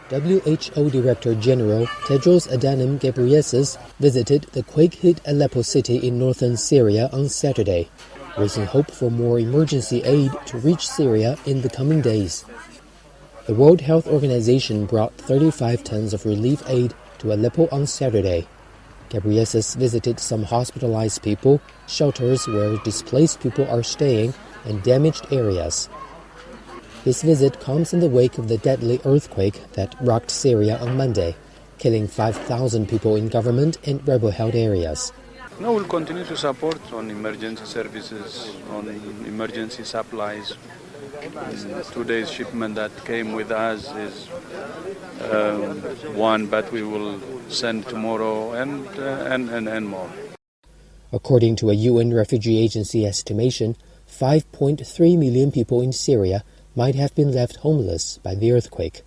WHO Director General Tedros Adhanom Ghebreyesus visited the quake-hit Aleppo city in northern Syria on Saturday, raising hope for more emergency aid to reach Syria in the coming days. The World Health Organization brought 35 tons of relief aid to Aleppo on Saturday. Ghebrieyesus visited some hospitalized people, shelters where displaced people are staying, and damaged areas. His visit comes in the wake of the deadly earthquake that rocked Syria on Monday, killing 5,000 people in government and rebel-held areas. No, we'll continue to support on emergency services, on emergency supplies. Today's shipment that came with us is one, but we will send tomorrow and more. According to a UN refugee agency estimation, 5.3 million people in Syria might have been left homeless by the earthquake.